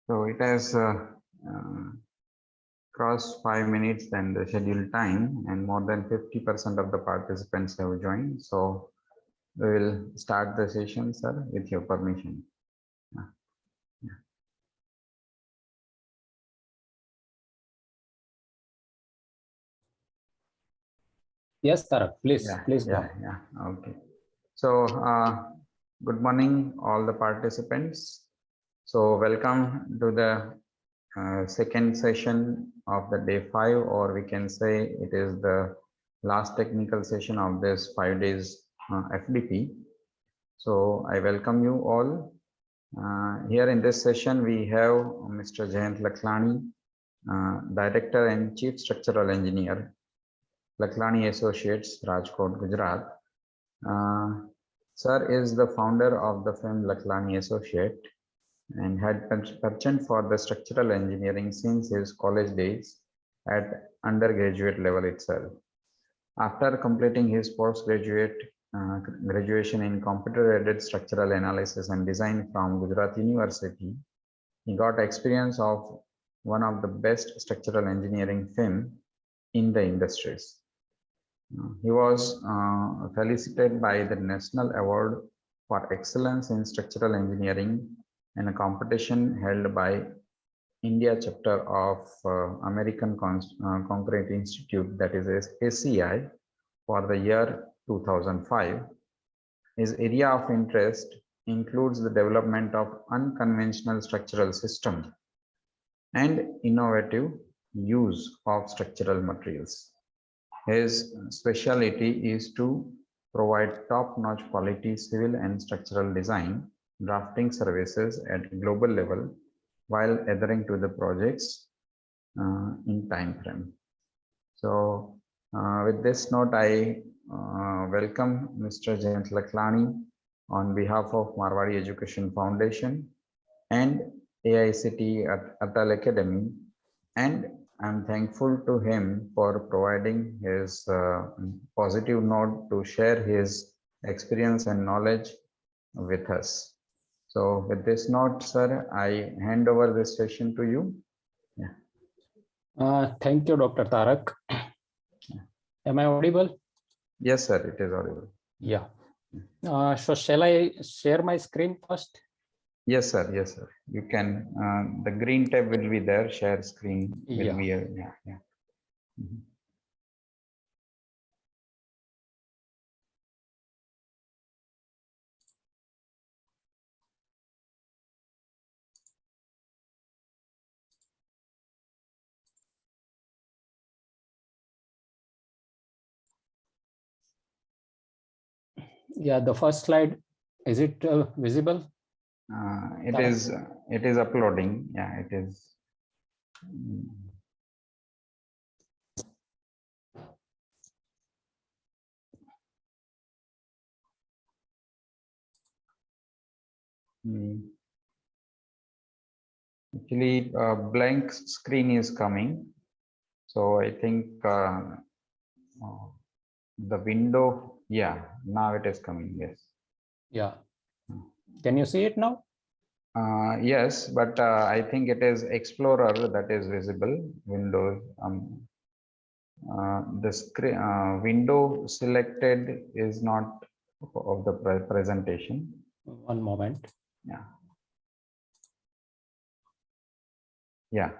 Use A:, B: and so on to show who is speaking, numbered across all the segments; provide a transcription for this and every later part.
A: So it has crossed 5 minutes than the scheduled time, and more than 50% of the participants have joined. So we will start the session, sir, with your permission.
B: Yes, Tarak, please go.
A: Yeah. Okay. So, good morning, all the participants. So, welcome to the second session of the day 5, or we can say it is the last technical session of this 5 days FDP. So, I welcome you all. Here in this session, we have Mr. Jayant Laklani, Director and Chief Structural Engineer, Laklani Associates, Rajkot, Gujarat. Sir is the founder of the firm Laklani Associate and had penchant for the structural engineering since his college days at undergraduate level itself. After completing his postgraduate graduation in computer-aided structural analysis and design from Gujarat University, he got experience of one of the best structural engineering firm in the industries. He was felicitated by the National Award for Excellence in Structural Engineering in a competition held by India chapter of American Concrete Institute, that is ACI, for the year 2005. His area of interest includes the development of unconventional structural systems and innovative use of structural materials. His specialty is to provide top-notch quality civil and structural design drafting services at global level while adhering to the projects in time frame. So with this note, I welcome Mr. Jayant Laklani on behalf of Marwari Education Foundation and AICTE Atal Academy, and I'm thankful to him for providing his positive note to share his experience and knowledge with us. So with this note, sir, I hand over this session to you.
B: Yeah. Thank you, Dr. Tarak. Am I audible?
A: Yes, sir, it is audible.
B: Yeah. So shall I share my screen first?
A: Yes, sir. Yes, sir. You can. The green tab will be there. Share screen will be here. Yeah. Mm-hmm.
B: Yeah, the first slide, is it visible?
A: It is uploading. Yeah, it is. Actually, a blank screen is coming. So I think the window, yeah, now it is coming. Yes.
B: Yeah. Can you see it now?
A: Yes, but I think it is Explorer that is visible. Windows. The screen window selected is not of the presentation.
B: One moment.
A: Yeah.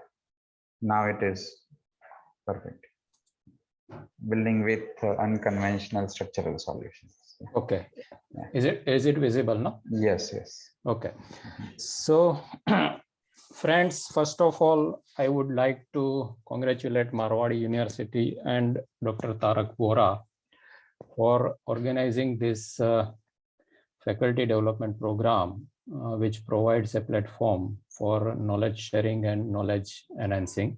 A: Now it is perfect. Building with unconventional structural solutions.
B: Okay. Yeah. Is it visible now?
A: Yes.
B: Okay. So friends, first of all, I would like to congratulate Marwari University and Dr. Tarak Vora for organizing this faculty development program, which provides a platform for knowledge sharing and knowledge enhancing.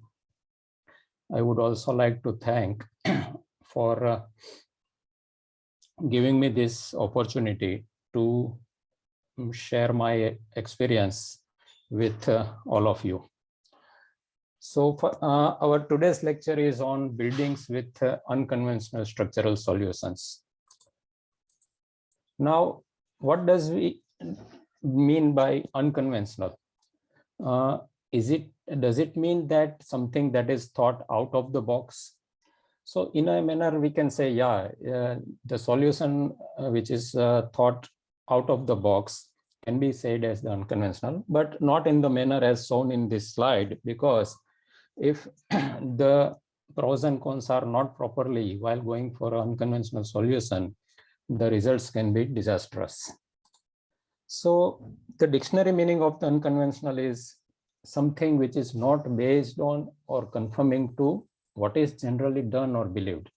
B: I would also like to thank for giving me this opportunity to share my experience with all of you. So for, our today's lecture is on buildings with unconventional structural solutions. Now, what does we mean by unconventional? does it mean that something that is thought out of the box? So in a manner, we can say, yeah, the solution which is thought out of the box can be said as the unconventional, but not in the manner as shown in this slide, because if the pros and cons are not properly while going for an unconventional solution, the results can be disastrous. So the dictionary meaning of the unconventional is something which is not based on or conforming to what is generally done or believed.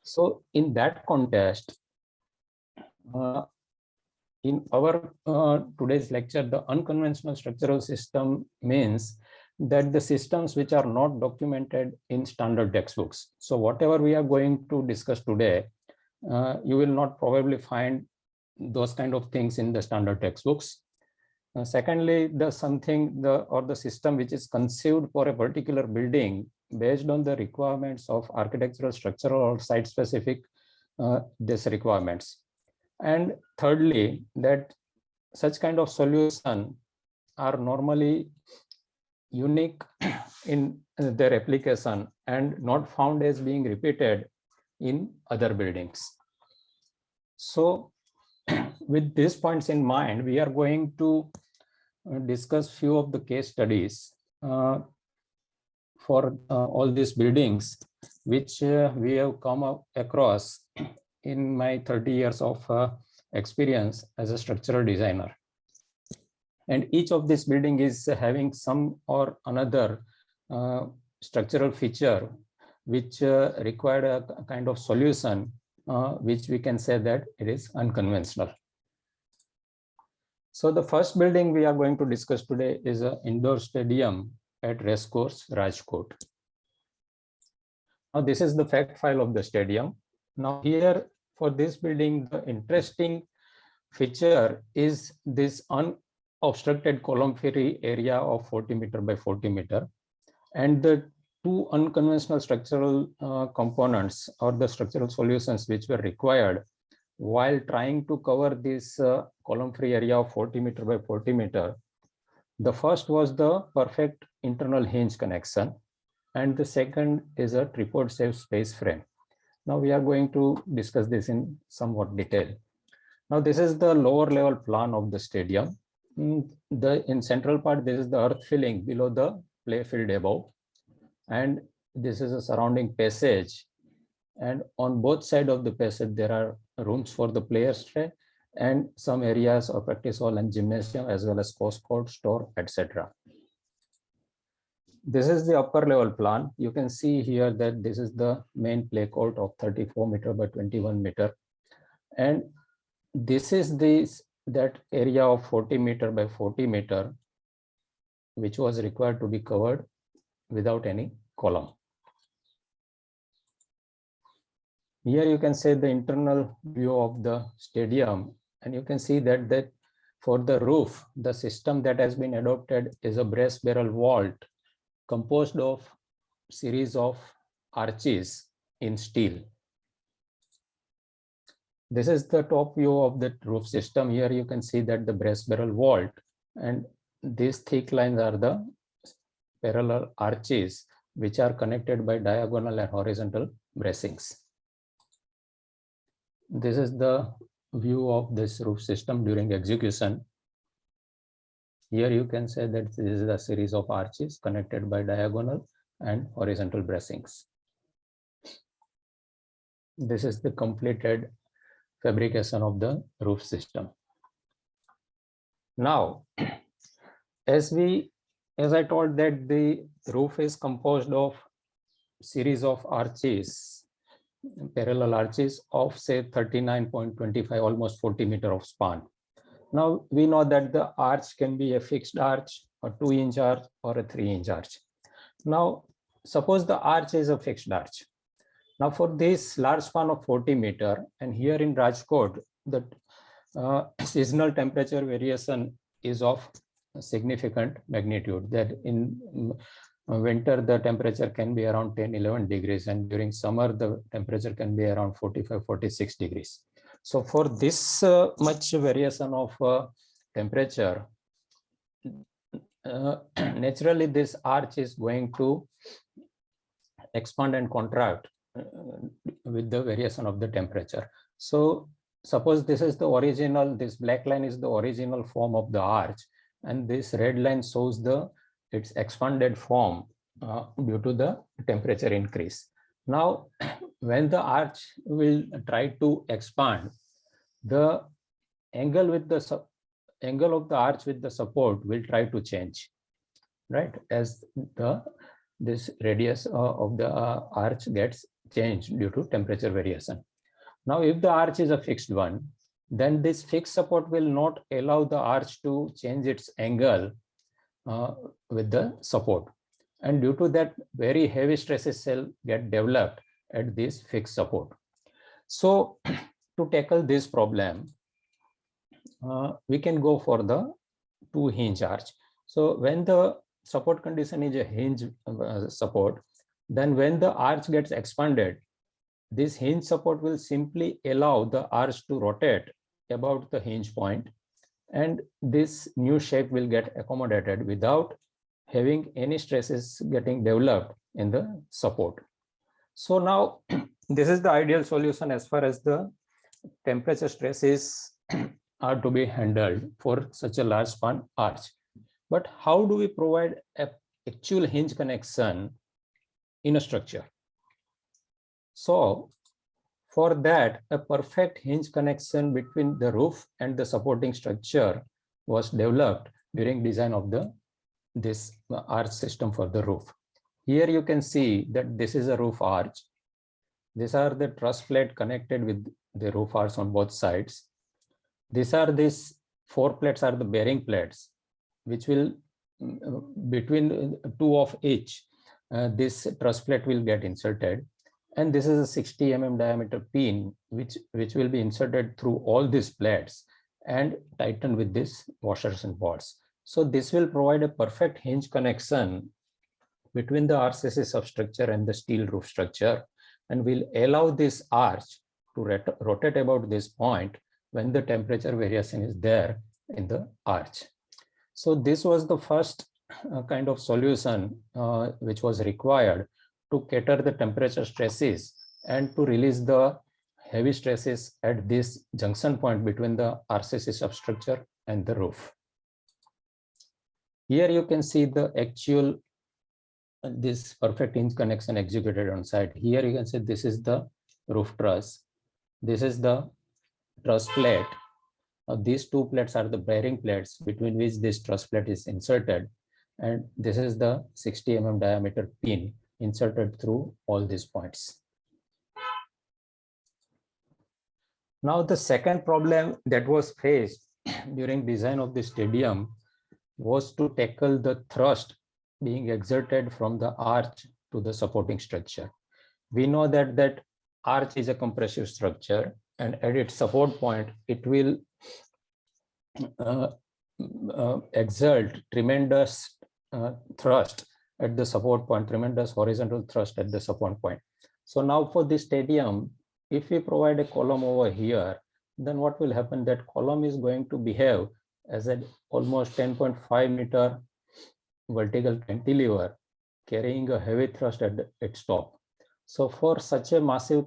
B: So in that context, in our today's lecture, the unconventional structural system means that the systems which are not documented in standard textbooks. So whatever we are going to discuss today, you will not probably find those kind of things in the standard textbooks. Secondly, the system which is conceived for a particular building based on the requirements of architectural, structural, or site specific these requirements. And thirdly, that such kind of solution are normally unique in their application and not found as being repeated in other buildings. So with these points in mind, we are going to discuss few of the case studies for all these buildings, which we have come across in my 30 years of experience as a structural designer. And each of this building is having some or another structural feature which required a kind of solution which we can say that it is unconventional. So the first building we are going to discuss today is an indoor stadium at Racecourse, Rajkot. Now this is the fact file of the stadium. Now here for this building, the interesting feature is this unobstructed column-free area of 40 meter by 40 meter. And the two unconventional structural components or the structural solutions which were required while trying to cover this column-free area of 40 meter by 40 meter. The first was the perfect internal hinge connection, and the second is a tripod-safe space frame. Now we are going to discuss this in somewhat detail. Now this is the lower level plan of the stadium. In central part, this is the earth filling below the play field above, and this is a surrounding passage. And on both sides of the passage, there are rooms for the players' stay and some areas of practice hall and gymnasium, as well as course court, store, etc. This is the upper level plan. You can see here that this is the main play court of 34 meter by 21 meter. And this is that area of 40 meter by 40 meter, which was required to be covered without any column. Here you can see the internal view of the stadium, and you can see that for the roof, the system that has been adopted is a brace barrel vault composed of series of arches in steel. This is the top view of the roof system. Here you can see that the brace barrel vault, and these thick lines are the parallel arches which are connected by diagonal and horizontal bracings. This is the view of this roof system during execution. Here you can say that this is a series of arches connected by diagonal and horizontal bracings. This is the completed fabrication of the roof system. Now, as I told that the roof is composed of series of arches, parallel arches of say 39.25, almost 40 meter of span. Now we know that the arch can be a fixed arch, a 2-inch arch, or a 3-inch arch. Now suppose the arch is a fixed arch. Now for this large span of 40 meter, and here in Rajkot, the seasonal temperature variation is of significant magnitude. That in winter the temperature can be around 10-11 degrees, and during summer the temperature can be around 45-46 degrees. So for this much variation of temperature, naturally this arch is going to expand and contract with the variation of the temperature. So suppose this is the original, this black line is the original form of the arch, and this red line shows the its expanded form due to the temperature increase. Now, when the arch will try to expand, the angle with the angle of the arch with the support will try to change, right? As this radius of the arch gets changed due to temperature variation. Now, if the arch is a fixed one, then this fixed support will not allow the arch to change its angle with the support. And due to that, very heavy stresses will get developed at this fixed support. So to tackle this problem, we can go for the two hinge arch. So when the support condition is a hinge support, then when the arch gets expanded, this hinge support will simply allow the arch to rotate about the hinge point, and this new shape will get accommodated without having any stresses getting developed in the support. So now this is the ideal solution as far as the temperature stresses are to be handled for such a large span arch. But how do we provide an actual hinge connection in a structure? So for that, a perfect hinge connection between the roof and the supporting structure was developed during design of this arch system for the roof. Here you can see that this is a roof arch. These are the truss plate connected with the roof arch on both sides. These 4 plates are the bearing plates, which will between 2 of each, this truss plate will get inserted. And this is a 60 mm diameter pin, which will be inserted through all these plates and tightened with these washers and bolts. So this will provide a perfect hinge connection between the RCC substructure and the steel roof structure, and will allow this arch to rotate about this point when the temperature variation is there in the arch. So this was the first kind of solution which was required to cater the temperature stresses and to release the heavy stresses at this junction point between the RCC substructure and the roof. Here you can see the actual this perfect hinge connection executed on site. Here you can see this is the roof truss. This is the truss plate. These 2 plates are the bearing plates between which this truss plate is inserted. And this is the 60 mm diameter pin inserted through all these points. Now the second problem that was faced during design of the stadium was to tackle the thrust being exerted from the arch to the supporting structure. We know that arch is a compressive structure, and at its support point, it will exert tremendous thrust at the support point, tremendous horizontal thrust at the support point. So now for this stadium, if we provide a column over here, then what will happen? That column is going to behave as an almost 10.5 meter vertical cantilever carrying a heavy thrust at its top. So for such a massive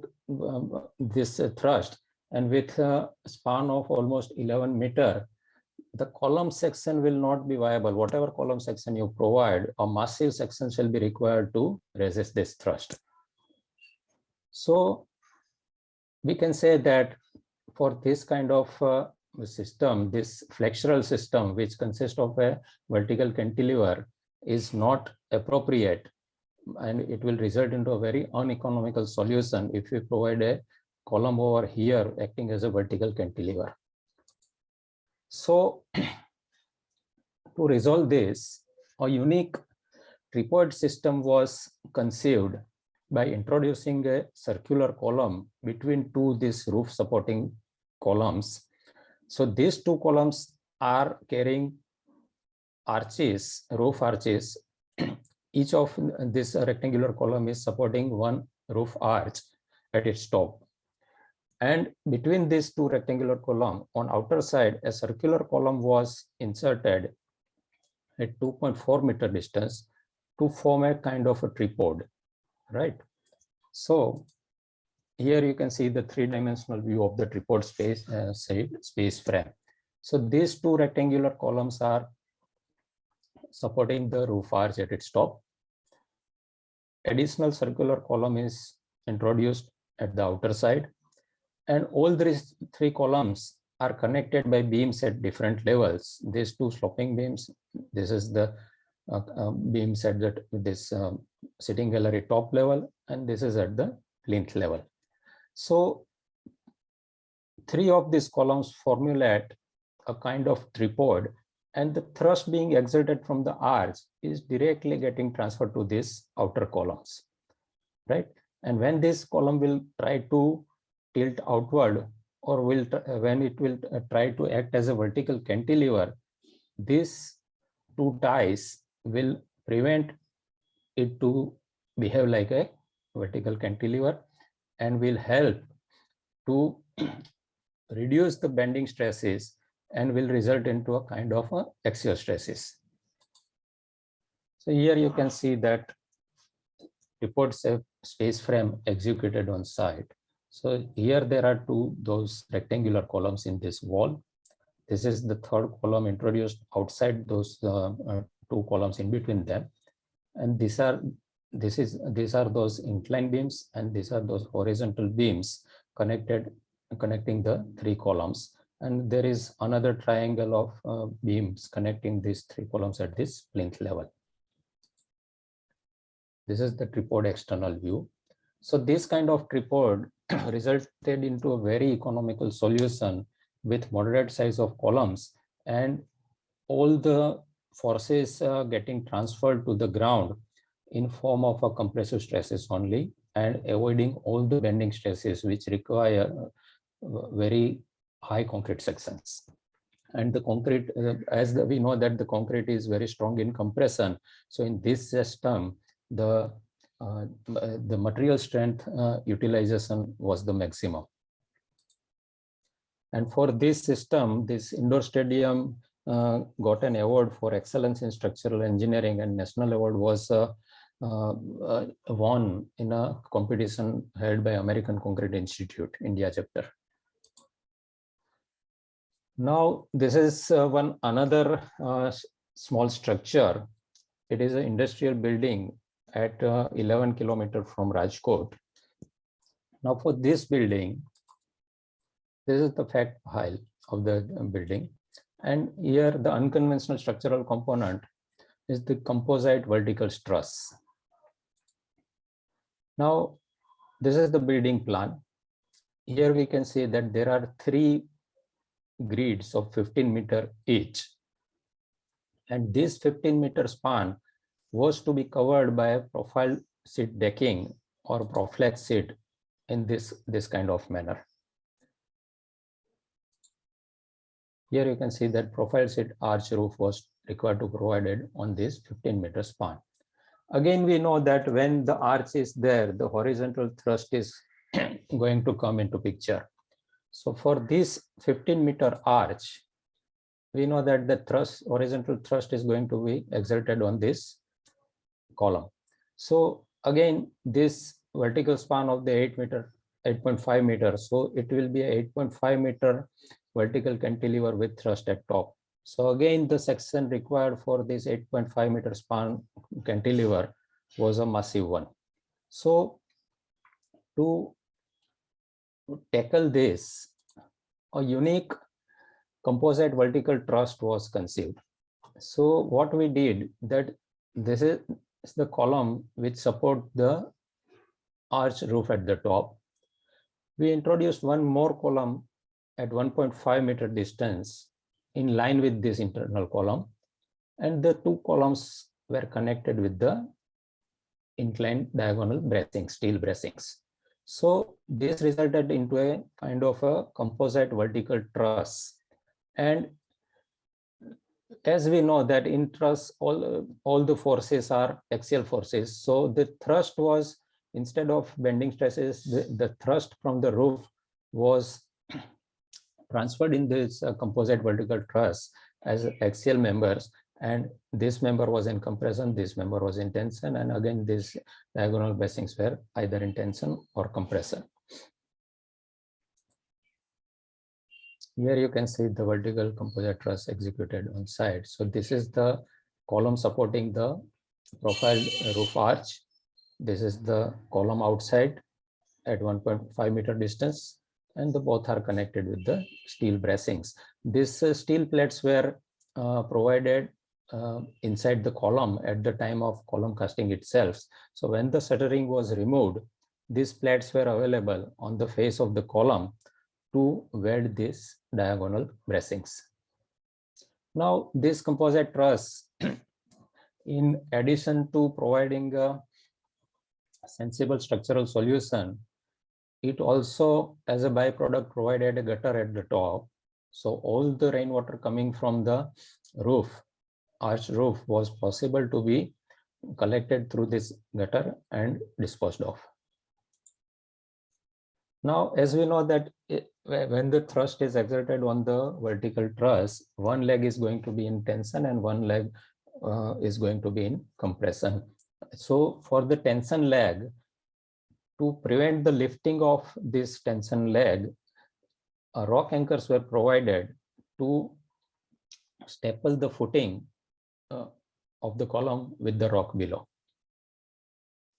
B: this thrust, and with a span of almost 11 meter, the column section will not be viable. Whatever column section you provide, a massive section shall be required to resist this thrust. So we can say that for this kind of system, this flexural system, which consists of a vertical cantilever, is not appropriate, and it will result into a very uneconomical solution if we provide a column over here acting as a vertical cantilever. So to resolve this, a unique tripod system was conceived by introducing a circular column between these roof supporting columns. So these 2 columns are carrying arches, roof arches. Each of this rectangular column is supporting 1 roof arch at its top. And between these 2 rectangular columns, on outer side, a circular column was inserted at 2.4 meter distance to form a kind of a tripod, right? So here you can see the three-dimensional view of the tripod space frame. So these two rectangular columns are supporting the roof arch at its top. Additional circular column is introduced at the outer side, and all these three columns are connected by beams at different levels. These two sloping beams, this is the beams at this sitting gallery top level, and this is at the plinth level. So three of these columns formulate a kind of tripod, and the thrust being exerted from the arch is directly getting transferred to these outer columns, right? And when this column will try to tilt outward, or when it will try to act as a vertical cantilever, these two ties will prevent it to behave like a vertical cantilever and will help to reduce the bending stresses and will result into a kind of axial stresses. So here you can see that tripod space frame executed on site. So here there are those rectangular columns in this wall. This is the third column introduced outside those two columns in between them, and these are those inclined beams, and these are those horizontal beams connecting the three columns. And there is another triangle of beams connecting these three columns at this plinth level. This is the tripod external view. So this kind of tripod resulted into a very economical solution with moderate size of columns, and all the forces getting transferred to the ground in form of a compressive stresses only, and avoiding all the bending stresses which require very high concrete sections. And the concrete, we know that the concrete is very strong in compression. So in this system, the material strength utilization was the maximum. And for this system, this indoor stadium got an award for excellence in structural engineering, and national award was won in a competition held by American Concrete Institute, India chapter. Now, this is another small structure. It is an industrial building at 11 kilometers from Rajkot. Now, for this building, this is the fact file of the building. And here the unconventional structural component is the composite vertical truss. Now, this is the building plan. Here we can see that there are three grids of 15 meters each. And this 15-meter span was to be covered by a profile sheet decking or Proflex sheet in this kind of manner. Here you can see that profile sheet arch roof was required to be provided on this 15-meter span. Again, we know that when the arch is there, the horizontal thrust is going to come into picture. So for this 15-meter arch, we know that the horizontal thrust is going to be exerted on this column. So again, this vertical span of the 8.5 meters, so it will be a 8.5 meter vertical cantilever with thrust at top. So again, the section required for this 8.5 meter span cantilever was a massive one. So to tackle this, a unique composite vertical truss was conceived. So what we did, that this is the column which support the arch roof at the top. We introduced one more column at 1.5 meter distance in line with this internal column, and the two columns were connected with the inclined diagonal bracing, steel bracings. So this resulted into a kind of a composite vertical truss. And as we know that in truss, all the forces are axial forces. So the thrust was, instead of bending stresses, the thrust from the roof was transferred in this composite vertical truss as axial members, and this member was in compression, this member was in tension, and again these diagonal bracings were either in tension or compression. Here you can see the vertical composite truss executed on site. So this is the column supporting the profile roof arch. This is the column outside at 1.5 meter distance, and the both are connected with the steel bracings. These steel plates were provided inside the column at the time of column casting itself. So when the shuttering was removed, these plates were available on the face of the column to weld these diagonal bracings. Now this composite truss, in addition to providing a sensible structural solution, it also as a byproduct provided a gutter at the top. So all the rainwater coming from the roof, arch roof, was possible to be collected through this gutter and disposed of. Now, as we know that when the thrust is exerted on the vertical truss, one leg is going to be in tension and one leg is going to be in compression. So for the tension leg, to prevent the lifting of this tension leg, rock anchors were provided to staple the footing of the column with the rock below.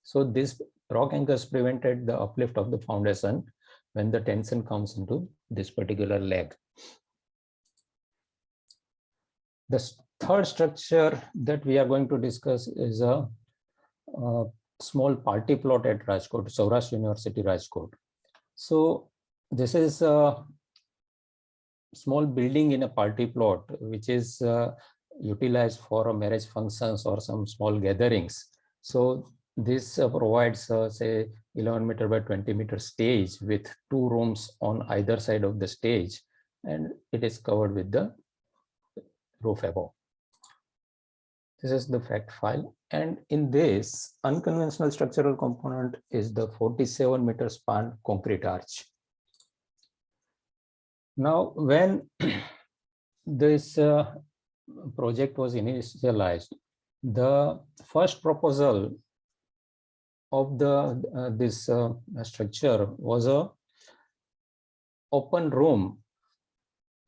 B: So this rock anchors prevented the uplift of the foundation when the tension comes into this particular leg. The third structure that we are going to discuss is a small party plot at Rajkot, Saurashtra University, Rajkot. So this is a small building in a party plot, which is utilized for marriage functions or some small gatherings. So this provides say 11 meter by 20 meter stage with 2 rooms on either side of the stage, and it is covered with the roof above. This is the fact file, and in this unconventional structural component is the 47 meter span concrete arch. Now when this project was initialized, the first proposal of the this structure was a open room,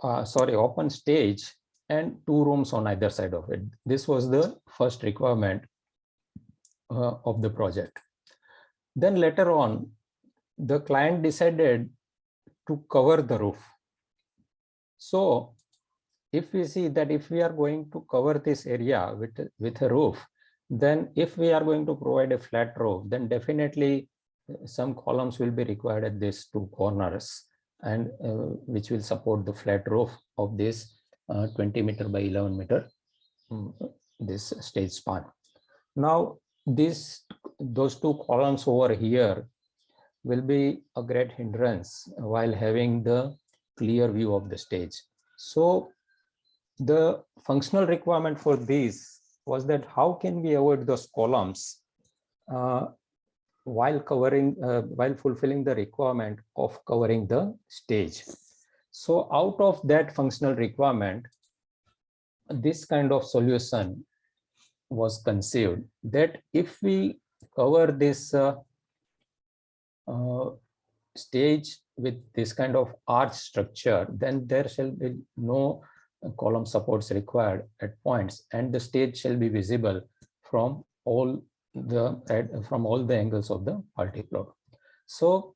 B: open stage and 2 rooms on either side of it. This was the first requirement of the project. Then later on, the client decided to cover the roof. So if we see that if we are going to cover this area with a roof, then if we are going to provide a flat roof, then definitely some columns will be required at these 2 corners, and which will support the flat roof of this 20 meter by 11 meter this stage span. Now those 2 columns over here will be a great hindrance while having the clear view of the stage. So the functional requirement for this was that how can we avoid those columns while fulfilling the requirement of covering the stage. So out of that functional requirement, this kind of solution was conceived, that if we cover this stage with this kind of arch structure, then there shall be no column supports required at points, and the stage shall be visible from all the angles of the party plot. So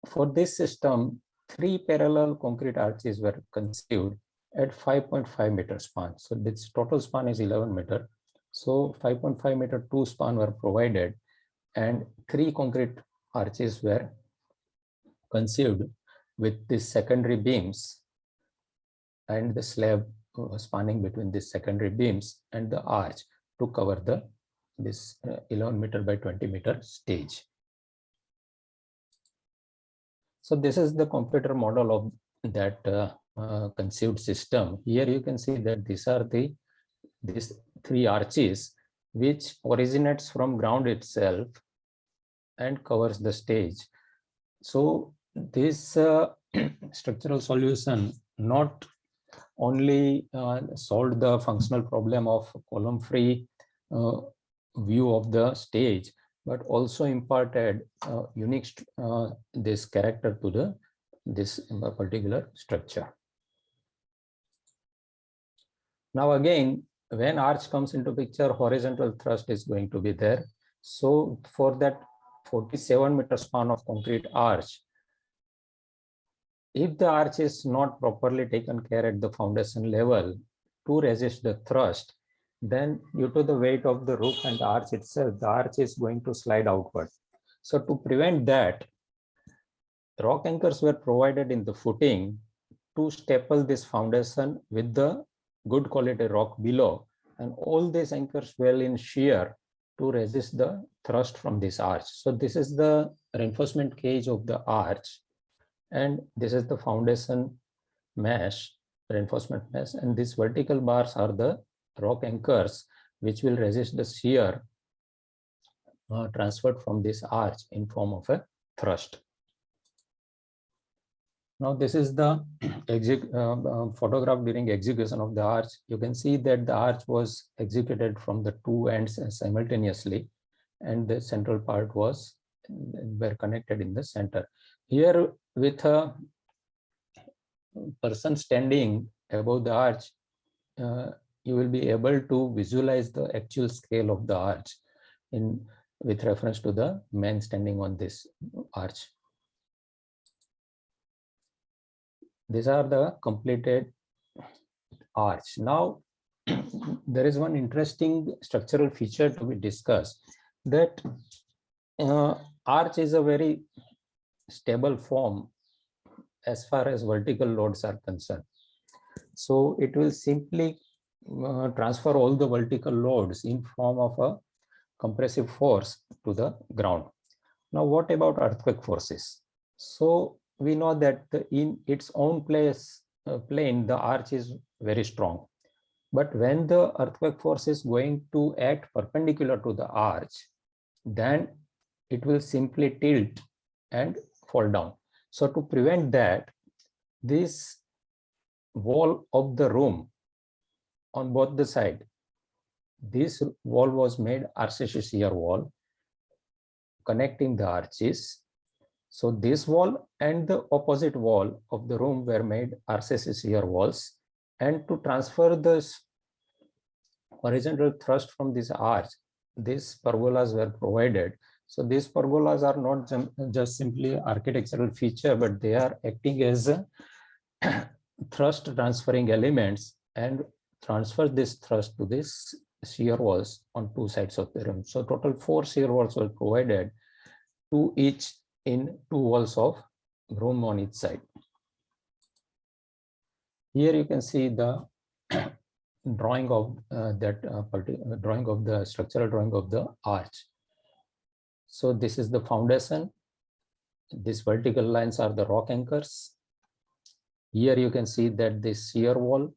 B: for this system, 3 parallel concrete arches were conceived at 5.5 meter span. So this total span is 11 meter. So 5.5 meter 2 span were provided, and 3 concrete arches were conceived with these secondary beams and the slab spanning between these secondary beams and the arch to cover this 11 meter by 20 meter stage. So this is the computer model of that conceived system. Here you can see that these are these 3 arches which originates from ground itself and covers the stage. So this structural solution not only solved the functional problem of column-free view of the stage, but also imparted unique this character to this particular structure. Now again, when arch comes into picture, horizontal thrust is going to be there. So for that 47-meter span of concrete arch, if the arch is not properly taken care at the foundation level to resist the thrust, then due to the weight of the roof and the arch itself, the arch is going to slide outward. So to prevent that, rock anchors were provided in the footing to staple this foundation with the good quality rock below, and all these anchors well in shear to resist the thrust from this arch. So this is the reinforcement cage of the arch, and this is the foundation mesh, reinforcement mesh, and these vertical bars are the rock anchors which will resist the shear transferred from this arch in form of a thrust. Now this is the photograph during execution of the arch. You can see that the arch was executed from the two ends simultaneously, and the central part was were connected in the center. Here, with a person standing above the arch, you will be able to visualize the actual scale of the arch with reference to the man standing on this arch. These are the completed arch. Now, there is one interesting structural feature to be discussed, that arch is a very stable form as far as vertical loads are concerned. So it will simply transfer all the vertical loads in form of a compressive force to the ground. Now, what about earthquake forces? So we know that in its own plane, the arch is very strong. But when the earthquake force is going to act perpendicular to the arch, then it will simply tilt and fall down. So to prevent that, this wall of the room on both the side, this wall was made RCC shear wall connecting the arches. So this wall and the opposite wall of the room were made RCC shear walls, and to transfer this horizontal thrust from this arch, these pergolas were provided. So these pergolas are not just simply architectural feature, but they are acting as thrust transferring elements and transfer this thrust to this shear walls on two sides of the room. So total 4 shear walls were provided, 2 each in 2 walls of room on each side. Here you can see the drawing of drawing of the structural drawing of the arch. So this is the foundation. These vertical lines are the rock anchors. Here you can see that this shear wall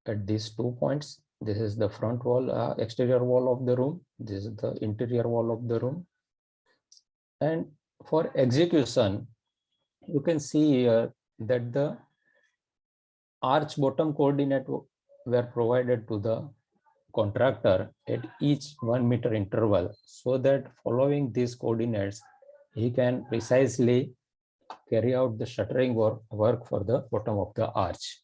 B: at these 2 points. This is the front wall, exterior wall of the room. This is the interior wall of the room. And for execution, you can see here that the arch bottom coordinate were provided to the contractor at each 1 meter interval, so that following these coordinates, he can precisely carry out the shuttering work for the bottom of the arch.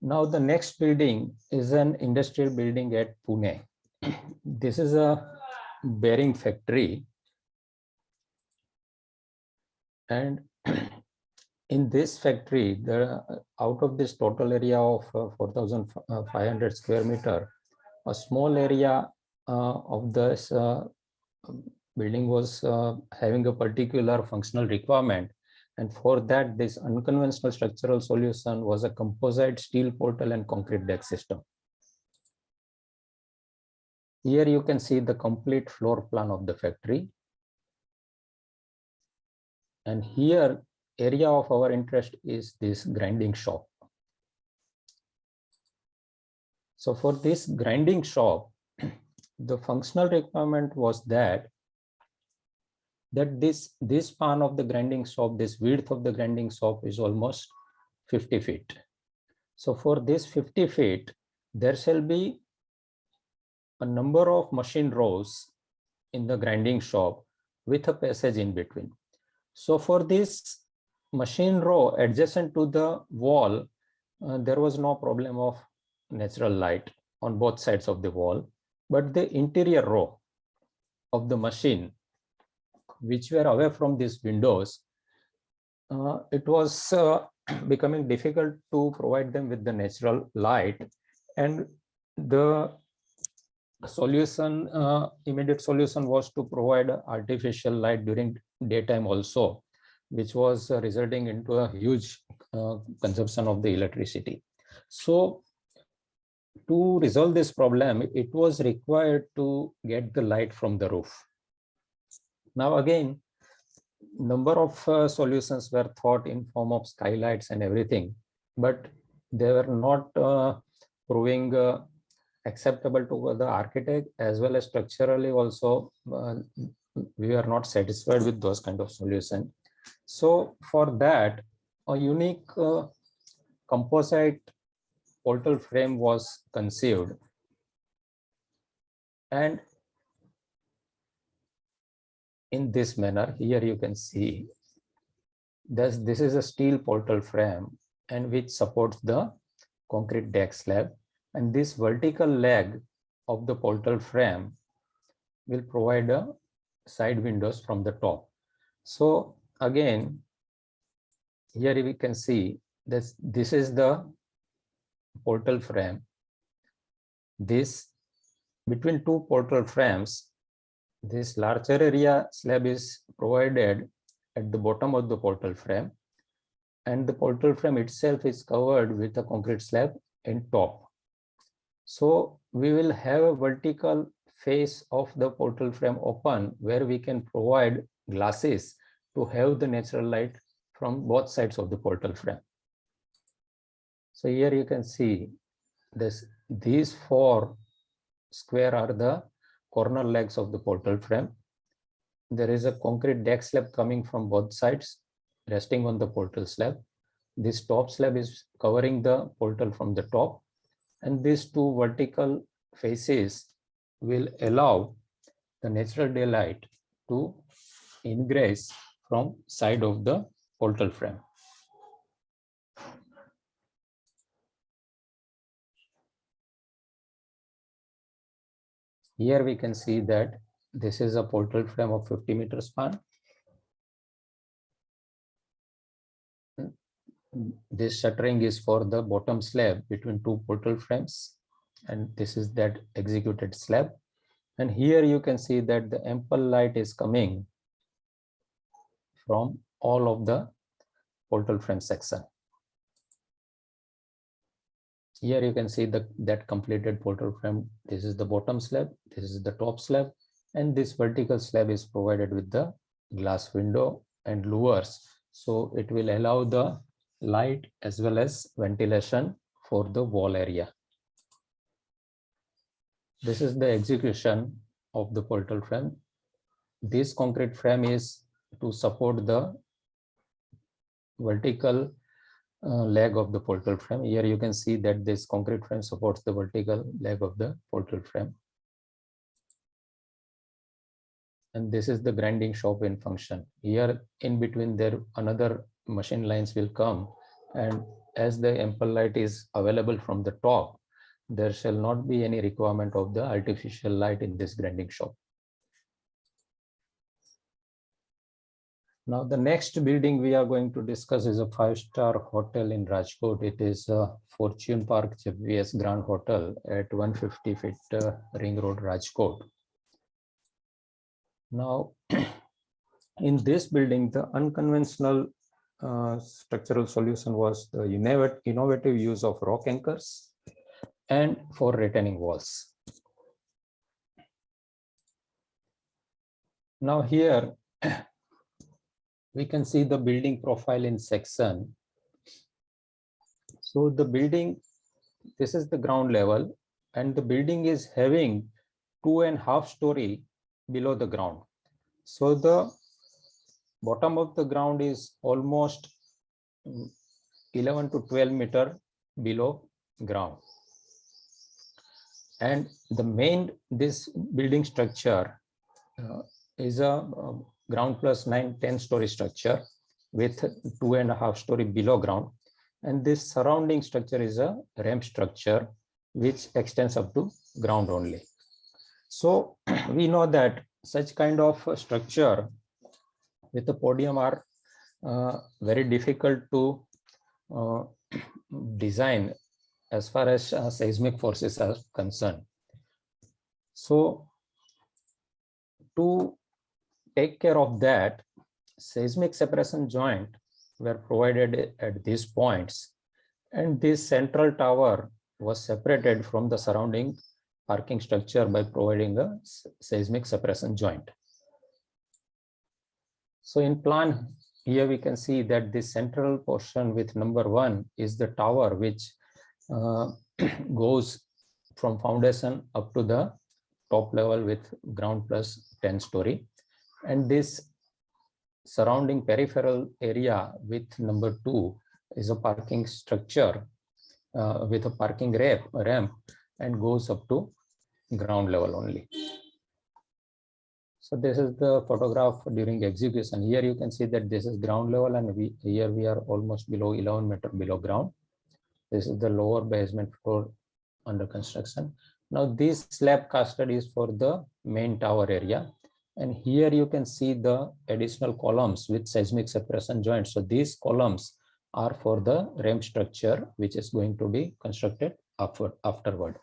B: Now the next building is an industrial building at Pune. This is a bearing factory, and in this factory, out of this total area of 4,500 square meter, a small area of this building was having a particular functional requirement. And for that, this unconventional structural solution was a composite steel portal and concrete deck system. Here you can see the complete floor plan of the factory. And here, area of our interest is this grinding shop. So for this grinding shop, the functional requirement was that that this span of the grinding shop, this width of the grinding shop is almost 50 feet. So for this 50 feet, there shall be a number of machine rows in the grinding shop with a passage in between. So for this machine row adjacent to the wall, there was no problem of natural light on both sides of the wall, but the interior row of the machine, which were away from these windows, it was becoming difficult to provide them with the natural light, and the solution, immediate solution was to provide artificial light during daytime also, which was resulting into a huge consumption of the electricity. So to resolve this problem, it was required to get the light from the roof. Now again, number of solutions were thought in form of skylights and everything, but they were not proving acceptable to the architect, as well as structurally also we are not satisfied with those kind of solution. So for that, a unique composite portal frame was conceived, and in this manner, here you can see this is a steel portal frame and which supports the concrete deck slab, and this vertical leg of the portal frame will provide a side windows from the top. So again, here we can see this is the portal frame. This between two portal frames, this larger area slab is provided at the bottom of the portal frame, and the portal frame itself is covered with a concrete slab in top. So we will have a vertical face of the portal frame open, where we can provide glasses to have the natural light from both sides of the portal frame. So here you can see these four square are the corner legs of the portal frame. There is a concrete deck slab coming from both sides, resting on the portal slab. This top slab is covering the portal from the top, and these two vertical faces will allow the natural daylight to ingress from side of the portal frame. Here we can see that this is a portal frame of 50 meter span. This shuttering is for the bottom slab between two portal frames, and this is that executed slab. And here you can see that the ample light is coming from all of the portal frame section. Here you can see that completed portal frame. This is the bottom slab, this is the top slab, and this vertical slab is provided with the glass window and louvers. So it will allow the light as well as ventilation for the wall area. This is the execution of the portal frame. This concrete frame is to support the vertical leg of the portal frame. Here you can see that this concrete frame supports the vertical leg of the portal frame. And this is the grinding shop in function. Here in between there another machine lines will come, and as the ample light is available from the top, there shall not be any requirement of the artificial light in this grinding shop. Now the next building we are going to discuss is a 5-star hotel in Rajkot. It is Fortune Park JVS Grand Hotel at 150 feet Ring Road, Rajkot. Now in this building, the unconventional structural solution was the innovative use of rock anchors and for retaining walls. Now here we can see the building profile in section. So the building, this is the ground level, and the building is having 2.5 story below the ground. So the bottom of the ground is almost 11 to 12 meter below ground. And the main, this building structure is a ground plus 9, 10-story structure with 2.5 story below ground. And this surrounding structure is a ramp structure which extends up to ground only. So we know that such kind of structure with the podium are very difficult to design as far as seismic forces are concerned. So to take care of that, seismic separation joint were provided at these points, and this central tower was separated from the surrounding parking structure by providing a seismic separation joint. So in plan here we can see that this central portion with number 1 is the tower which goes from foundation up to the top level with ground plus 10 story, and this surrounding peripheral area with number 2 is a parking structure with a parking ramp and goes up to ground level only. So this is the photograph during execution. Here you can see that this is ground level, and here we are almost below 11 meter below ground. This is the lower basement floor under construction. Now this slab casted is for the main tower area, and here you can see the additional columns with seismic separation joints. So these columns are for the ramp structure which is going to be constructed afterward.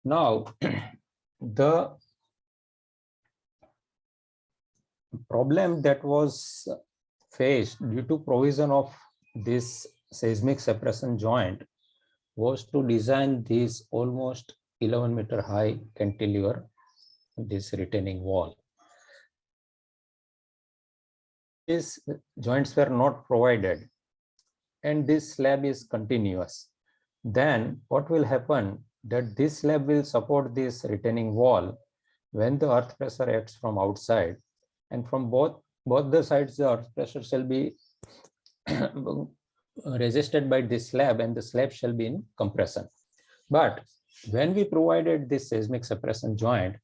B: Now the problem that was faced due to provision of this seismic separation joint was to design this almost 11 meter high cantilever, this retaining wall. These joints were not provided, and this slab is continuous. Then what will happen that this slab will support this retaining wall when the earth pressure acts from outside, and from both the sides the earth pressure shall be resisted by this slab, and the slab shall be in compression. But when we provided this seismic separation joint,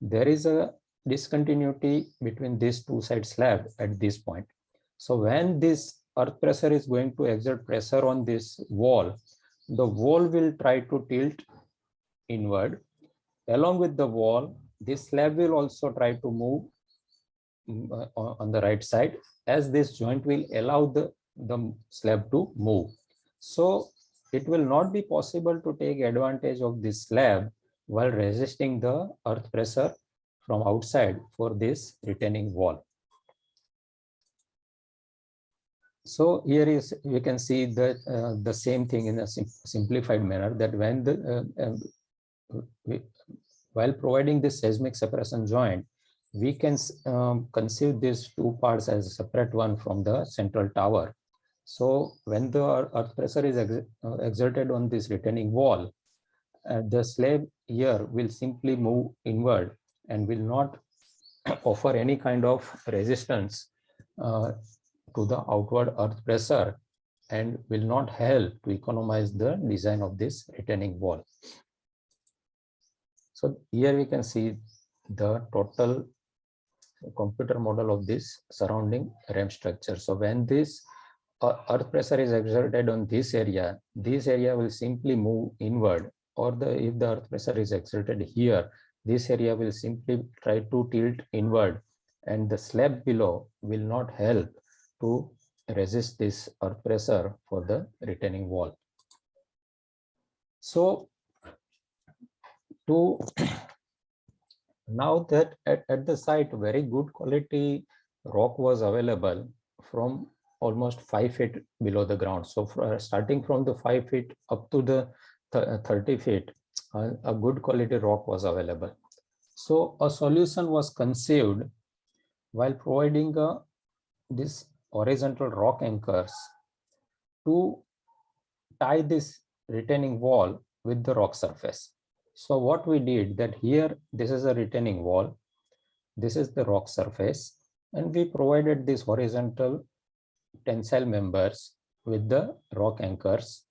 B: there is a discontinuity between these two side slab at this point. So when this earth pressure is going to exert pressure on this wall, the wall will try to tilt inward. Along with the wall, this slab will also try to move on the right side, as this joint will allow the slab to move. So it will not be possible to take advantage of this slab while resisting the earth pressure from outside for this retaining wall. So here is, we can see that the same thing in a simplified manner, that when while providing this seismic separation joint, we can conceive these two parts as a separate one from the central tower. So when the earth pressure is exerted on this retaining wall, the slab here will simply move inward and will not offer any kind of resistance to the outward earth pressure, and will not help to economize the design of this retaining wall. So here we can see the total computer model of this surrounding ramp structure. So when this earth pressure is exerted on this area will simply move inward, or if the earth pressure is exerted here, this area will simply try to tilt inward, and the slab below will not help to resist this earth pressure for the retaining wall. So now that at the site very good quality rock was available from almost 5 feet below the ground. So starting from the 5 feet up to the 30 feet, a good quality rock was available. So a solution was conceived while providing this horizontal rock anchors to tie this retaining wall with the rock surface. So what we did that here, this is a retaining wall, this is the rock surface, and we provided these horizontal tensile members with the rock anchors.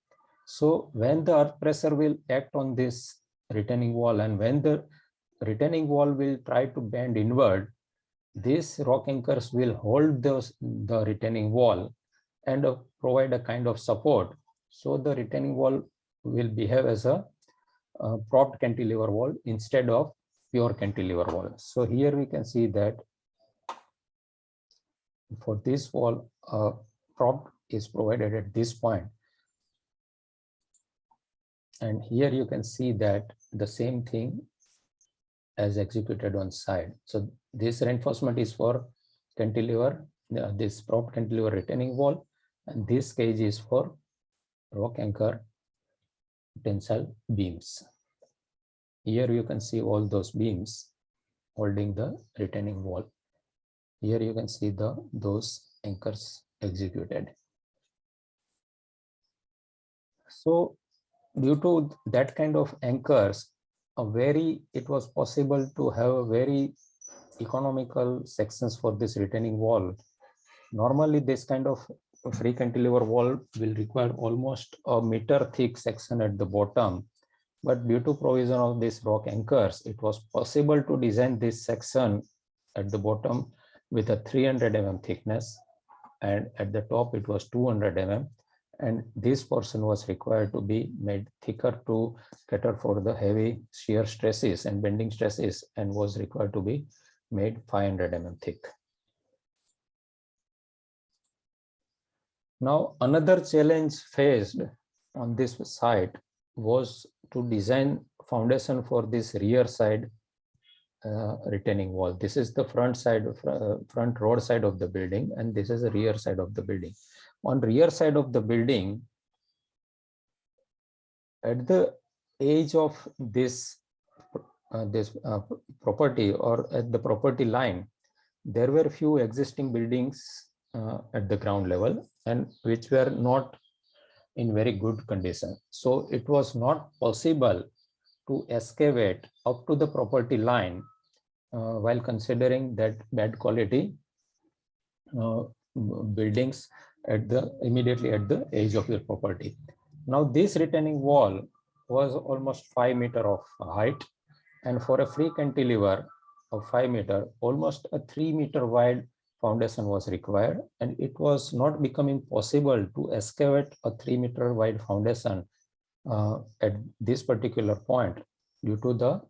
B: So when the earth pressure will act on this retaining wall, and when the retaining wall will try to bend inward, these rock anchors will hold the retaining wall and provide a kind of support. So the retaining wall will behave as a propped cantilever wall instead of pure cantilever wall. So here we can see that for this wall, prop is provided at this point. And here you can see that the same thing as executed on side. So this reinforcement is for cantilever, this prop cantilever retaining wall, and this cage is for rock anchor tensile beams. Here you can see all those beams holding the retaining wall. Here you can see those anchors executed. So due to that kind of anchors, it was possible to have a very economical sections for this retaining wall. Normally this kind of free cantilever wall will require almost a meter thick section at the bottom, but due to provision of these rock anchors, it was possible to design this section at the bottom with a 300 mm thickness, and at the top it was 200 mm, and this portion was required to be made thicker to cater for the heavy shear stresses and bending stresses, and was required to be made 500 mm thick. Now another challenge faced on this site was to design foundation for this rear side retaining wall. This is the front road side of the building, and this is the rear side of the building. On rear side of the building, at the edge of this property, or at the property line, there were few existing buildings at the ground level, and which were not in very good condition. So it was not possible to excavate up to the property line while considering that bad quality buildings immediately at the edge of your property. Now this retaining wall was almost 5 meters of height, and for a free cantilever of 5 meters, almost a 3 meter wide foundation was required, and it was not becoming possible to excavate a 3 meter wide foundation at this particular point due to the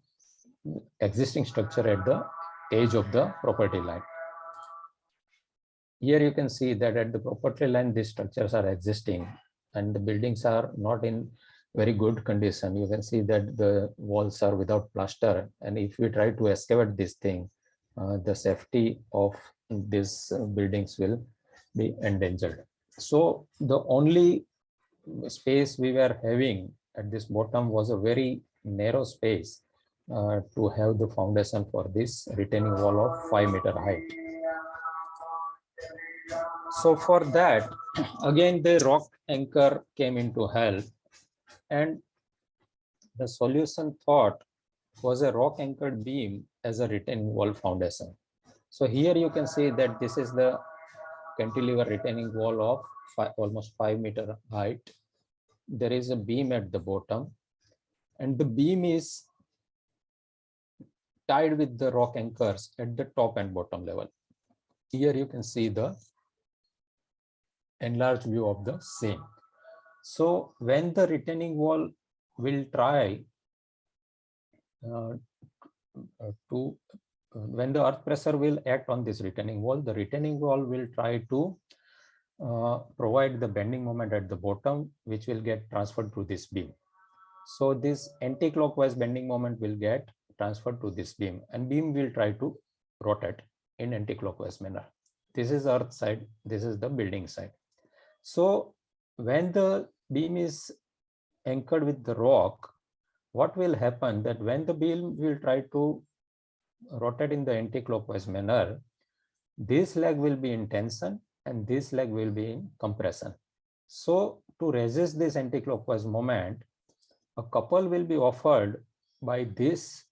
B: existing structure at the edge of the property line. Here you can see that at the property line, these structures are existing and the buildings are not in very good condition. You can see that the walls are without plaster, and if we try to excavate this thing, the safety of these buildings will be endangered. So the only space we were having at this bottom was a very narrow space to have the foundation for this retaining wall of 5 meter height. So for that, again, the rock anchor came into help, and the solution thought was a rock anchored beam as a retaining wall foundation. So here you can see that this is the cantilever retaining wall of almost 5 meter height. There is a beam at the bottom, and the beam is tied with the rock anchors at the top and bottom level. Here you can see the enlarged view of the same. So when the retaining wall will try when the earth pressure will act on this retaining wall, the retaining wall will try to provide the bending moment at the bottom, which will get transferred to this beam. So this anti-clockwise bending moment will get transferred to this beam, and beam will try to rotate in anti-clockwise manner. This is earth side, this is the building side. So when the beam is anchored with the rock, what will happen that when the beam will try to rotate in the anti-clockwise manner, this leg will be in tension and this leg will be in compression. So to resist this anti-clockwise moment, a couple will be offered by this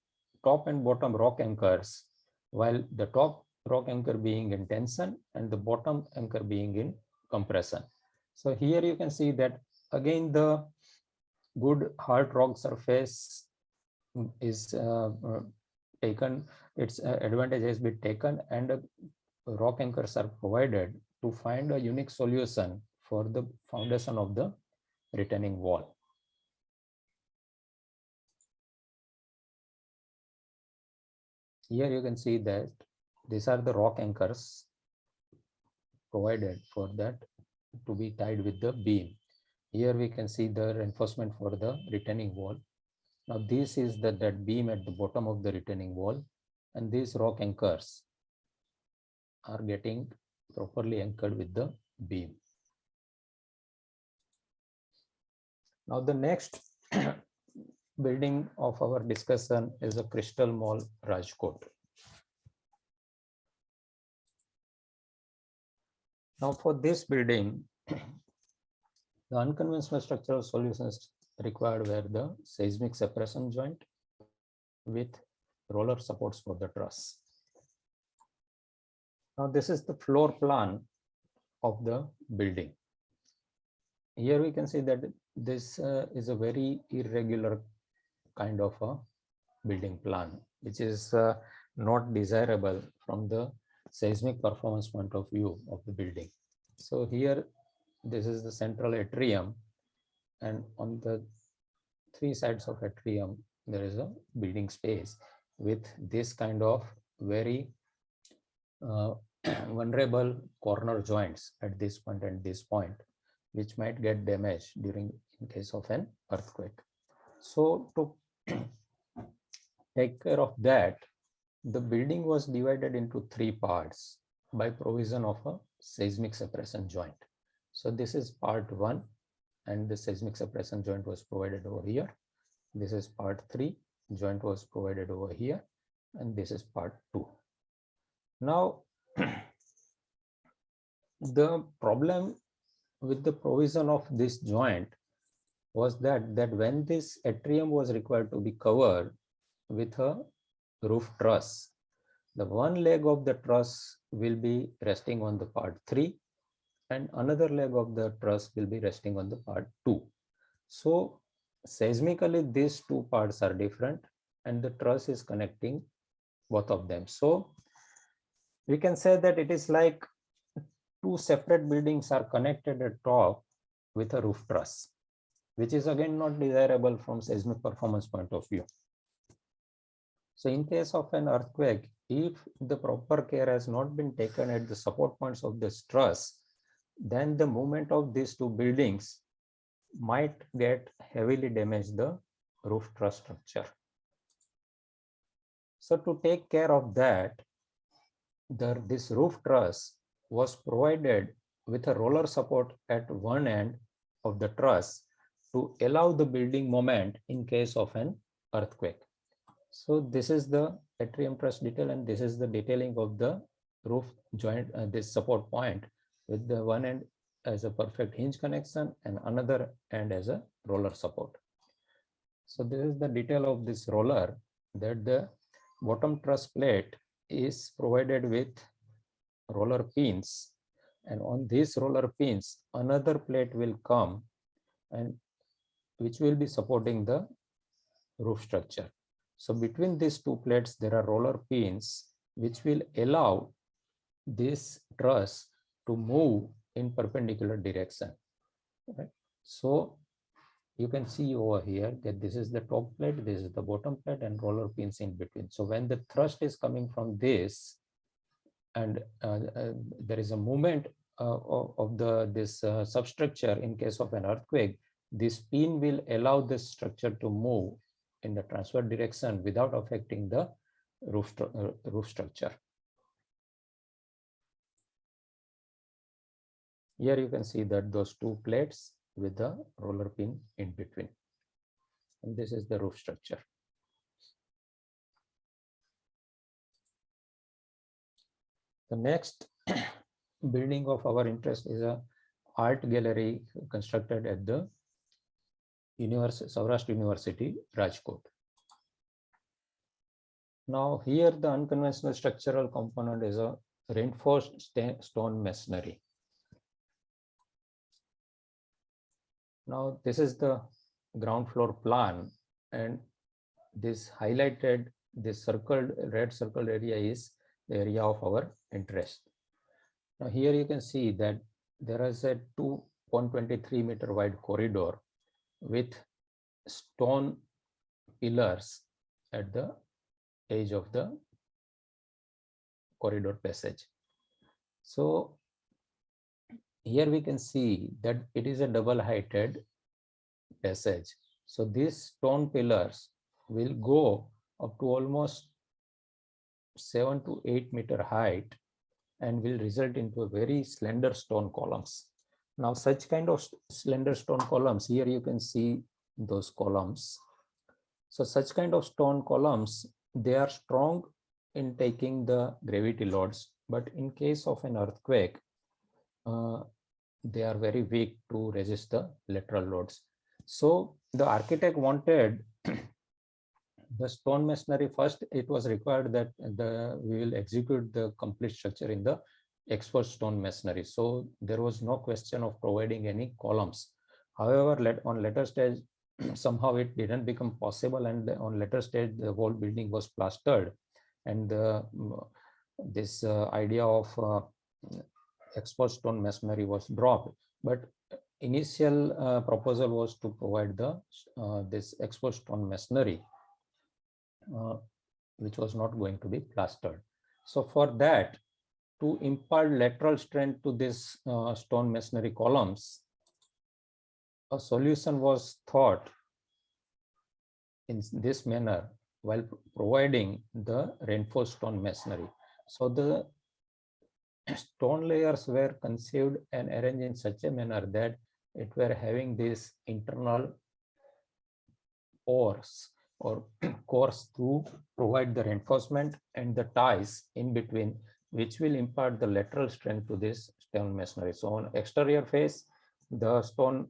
B: top and bottom rock anchors, while the top rock anchor being in tension and the bottom anchor being in compression. So here you can see that again the good hard rock surface is taken, its advantage has been taken, and rock anchors are provided to find a unique solution for the foundation of the retaining wall. Here you can see that these are the rock anchors provided for that to be tied with the beam. Here we can see the reinforcement for the retaining wall. Now this is that beam at the bottom of the retaining wall, and these rock anchors are getting properly anchored with the beam. Now the next building of our discussion is a Crystal Mall, Rajkot. Now for this building, the unconventional structural solutions required were the seismic separation joint with roller supports for the truss. Now this is the floor plan of the building. Here we can see that this is a very irregular kind of a building plan, which is not desirable from the seismic performance point of view of the building. So here, this is the central atrium, and on the three sides of atrium, there is a building space with this kind of very vulnerable corner joints at this point and this point, which might get damaged in case of an earthquake. So to take care of that, the building was divided into three parts by provision of a seismic separation joint. So this is part 1, and the seismic separation joint was provided over here. This is part 3, joint was provided over here, and this is part 2. Now, the problem with the provision of this joint was that when this atrium was required to be covered with a roof truss, the one leg of the truss will be resting on the part 3, and another leg of the truss will be resting on the part 2. So seismically, these two parts are different, and the truss is connecting both of them. So we can say that it is like two separate buildings are connected at top with a roof truss, which is again not desirable from seismic performance point of view. So in case of an earthquake, if the proper care has not been taken at the support points of this truss, then the movement of these two buildings might get heavily damage the roof truss structure. So to take care of that, this roof truss was provided with a roller support at one end of the truss to allow the building moment in case of an earthquake. So this is the atrium truss detail, and this is the detailing of the roof joint, this support point, with the one end as a perfect hinge connection and another end as a roller support. So this is the detail of this roller, that the bottom truss plate is provided with roller pins, and on these roller pins another plate will come, and which will be supporting the roof structure. So between these two plates there are roller pins which will allow this truss to move in perpendicular direction. Right? So you can see over here that this is the top plate, this is the bottom plate, and roller pins in between. So when the thrust is coming from this, and there is a movement of this substructure in case of an earthquake, this pin will allow this structure to move in the transverse direction without affecting the roof structure. Here you can see that those two plates with the roller pin in between, and this is the roof structure. The next building of our interest is a art gallery constructed at the Saurashtra University, Rajkot. Now here the unconventional structural component is a reinforced stone masonry. Now this is the ground floor plan, and this highlighted, this circled, red circled area is the area of our interest. Now here you can see that there is a 123 meter wide corridor with stone pillars at the edge of the corridor passage. So here we can see that it is a double heighted passage. So these stone pillars will go up to almost 7 to 8 meter height and will result into a very slender stone columns. Now such kind of slender stone columns, here you can see those columns. So such kind of stone columns, they are strong in taking the gravity loads, but in case of an earthquake, they are very weak to resist the lateral loads. So the architect wanted the stone masonry. First, it was required that we will execute the complete structure in the exposed stone masonry. So there was no question of providing any columns. However, on later stage, somehow it didn't become possible, and on later stage the whole building was plastered, and this idea of exposed stone masonry was dropped. But initial proposal was to provide the this exposed stone masonry, which was not going to be plastered. So for that, to impart lateral strength to this stone masonry columns, a solution was thought in this manner while providing the reinforced stone masonry. So the stone layers were conceived and arranged in such a manner that it were having these internal pores or cores to provide the reinforcement and the ties in between, which will impart the lateral strength to this stone masonry. So on exterior face, the stone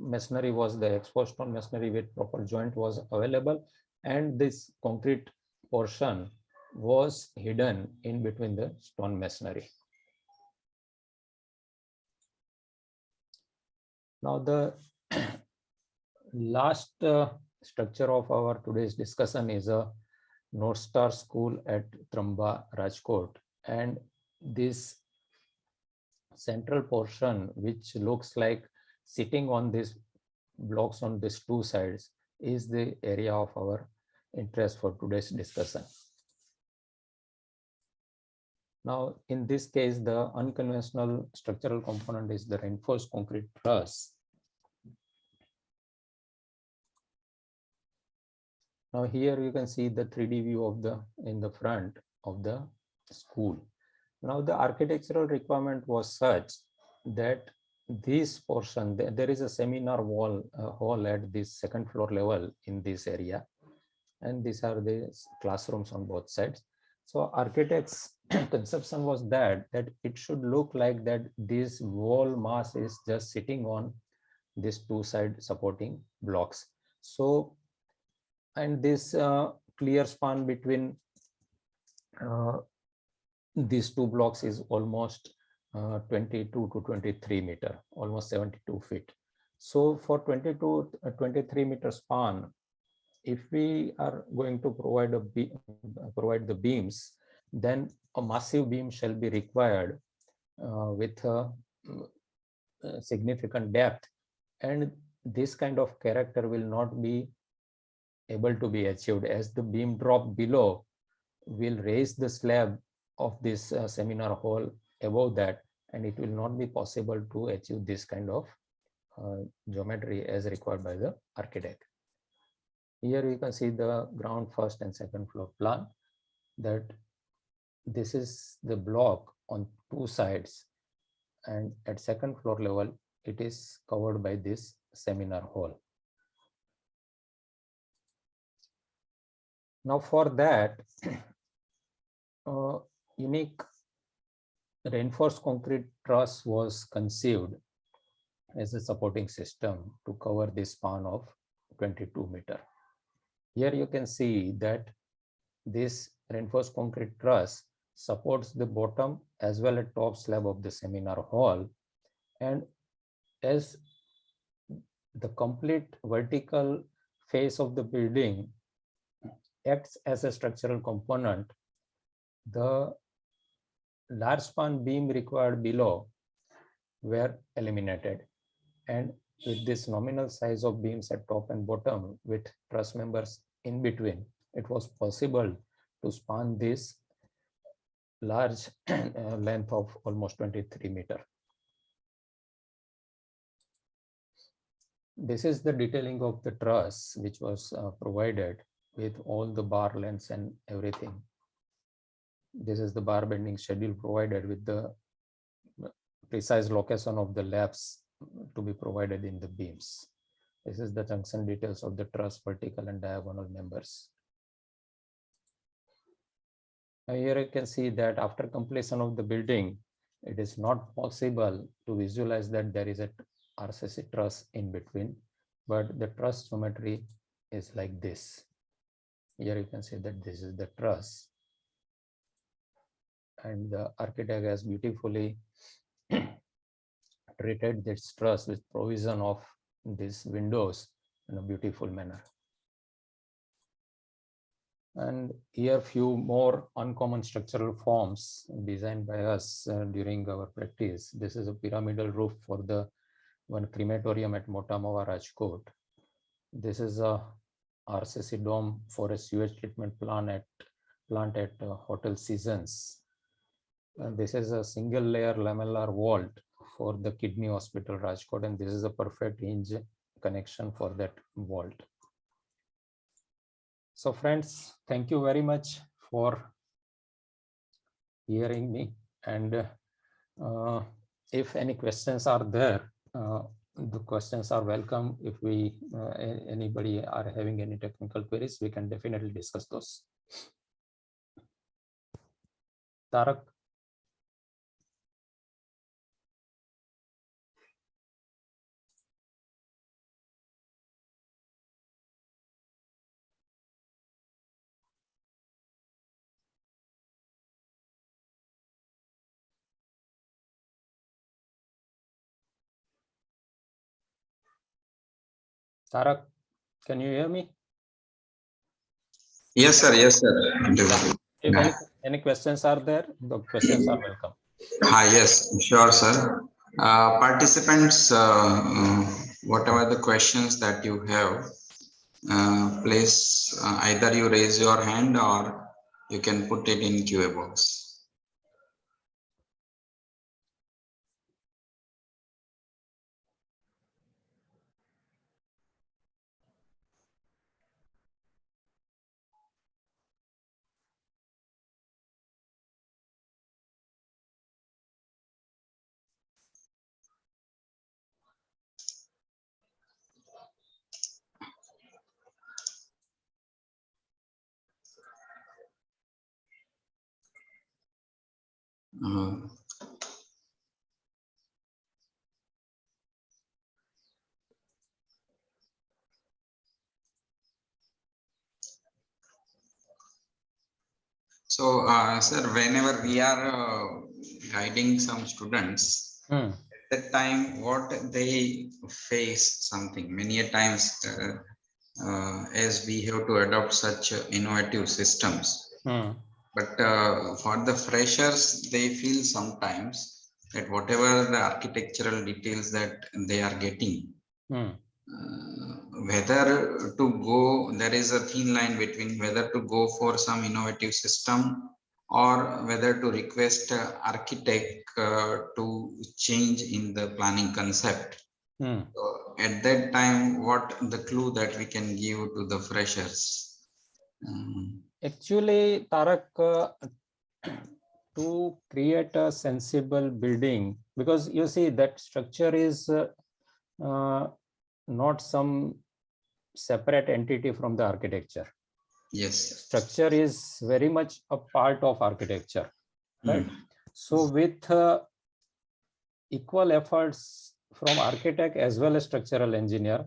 B: masonry was the exposed stone masonry with proper joint was available, and this concrete portion was hidden in between the stone masonry. Now the last structure of our today's discussion is a North Star School at Tramba, Rajkot, and this central portion, which looks like sitting on these blocks on these two sides, is the area of our interest for today's discussion. Now, in this case, the unconventional structural component is the reinforced concrete truss. Now here you can see the 3D view of the in the front of the school. Now the architectural requirement was such that this portion, there is a seminar hall at this second floor level in this area, and these are the classrooms on both sides. So architects conception was that it should look like that this wall mass is just sitting on these two side supporting blocks. So, and this clear span between these two blocks is almost 22 to 23 meter, almost 72 feet. So for 23 meter span, if we are going to provide the beams, then a massive beam shall be required with a significant depth, and this kind of character will not be able to be achieved, as the beam drop below will raise the slab of this seminar hall above that, and it will not be possible to achieve this kind of geometry as required by the architect. Here you can see the ground first and second floor plan, that this is the block on two sides, and at second floor level it is covered by this seminar hall. Now for that, unique reinforced concrete truss was conceived as a supporting system to cover this span of 22 meter. Here you can see that this reinforced concrete truss supports the bottom as well as top slab of the seminar hall, and as the complete vertical face of the building acts as a structural component, the large span beam required below were eliminated, and with this nominal size of beams at top and bottom with truss members in between, it was possible to span this large length of almost 23 meters. This is the detailing of the truss which was provided with all the bar lengths and everything. This is the bar bending schedule provided with the precise location of the laps to be provided in the beams. This is the junction details of the truss vertical and diagonal members. Now here you can see that after completion of the building, it is not possible to visualize that there is a RCC truss in between, but the truss geometry is like this. Here you can see that this is the truss, and the architect has beautifully treated this truss with provision of these windows in a beautiful manner. And here few more uncommon structural forms designed by us during our practice. This is a pyramidal roof for the one crematorium at Motamava, Rajkot. This is a RCC dome for a sewage treatment plant at Hotel Seasons. And this is a single layer lamellar vault for the kidney hospital Rajkot, and this is a perfect hinge connection for that vault. So friends, thank you very much for hearing me, and if any questions are there, the questions are welcome. If anybody are having any technical queries, we can definitely discuss those. Tarak. Tarak, can you hear me?
C: Yes, sir. Yes, sir.
B: If any questions are there, the questions are welcome.
C: Yes, sure, sir. Participants, whatever the questions that you have, please either you raise your hand or you can put it in QA box. So, sir, whenever we are guiding some students, at that time, what they face something, many a times, as we have to adopt such innovative systems. But for the freshers, they feel sometimes that whatever the architectural details that they are getting, whether to go, there is a thin line between whether to go for some innovative system or whether to request architect to change in the planning concept. So at that time, what the clue that we can give to the freshers?
B: Actually, Tarak, to create a sensible building, because you see that structure is not some separate entity from the architecture.
C: Yes.
B: Structure is very much a part of architecture, right? So with equal efforts from architect as well as structural engineer,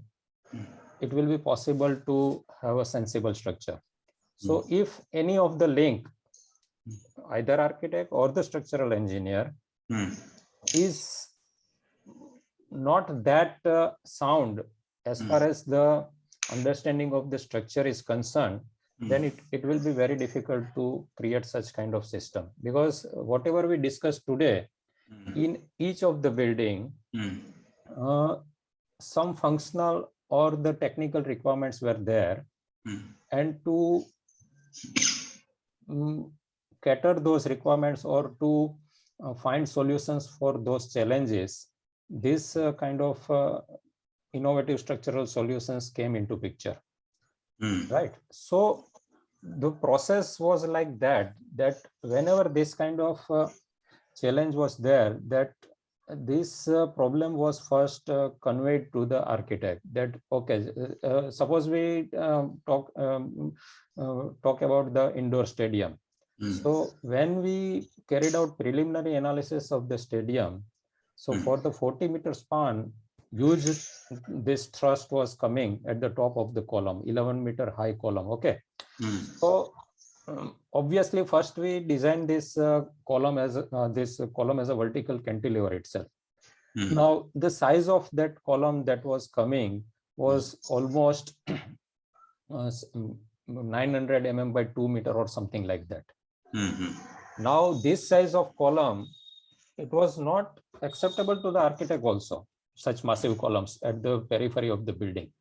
B: it will be possible to have a sensible structure. So if any of the link, either architect or the structural engineer, is not that sound as far as the understanding of the structure is concerned, then it will be very difficult to create such kind of system, because whatever we discussed today, in each of the building, some functional or the technical requirements were there, and to cater those requirements or to find solutions for those challenges, this kind of innovative structural solutions came into picture. Right. So the process was like that whenever this kind of challenge was there, that this problem was first conveyed to the architect, that okay, suppose we talk about the indoor stadium. So when we carried out preliminary analysis of the stadium, so for the 40-meter span, huge this thrust was coming at the top of the column, 11-meter high column. Okay. So obviously, first we designed this column as a vertical cantilever itself. Now the size of that column that was coming was almost 900 mm by 2 meter or something like that. Now this size of column, it was not acceptable to the architect also, such massive columns at the periphery of the building.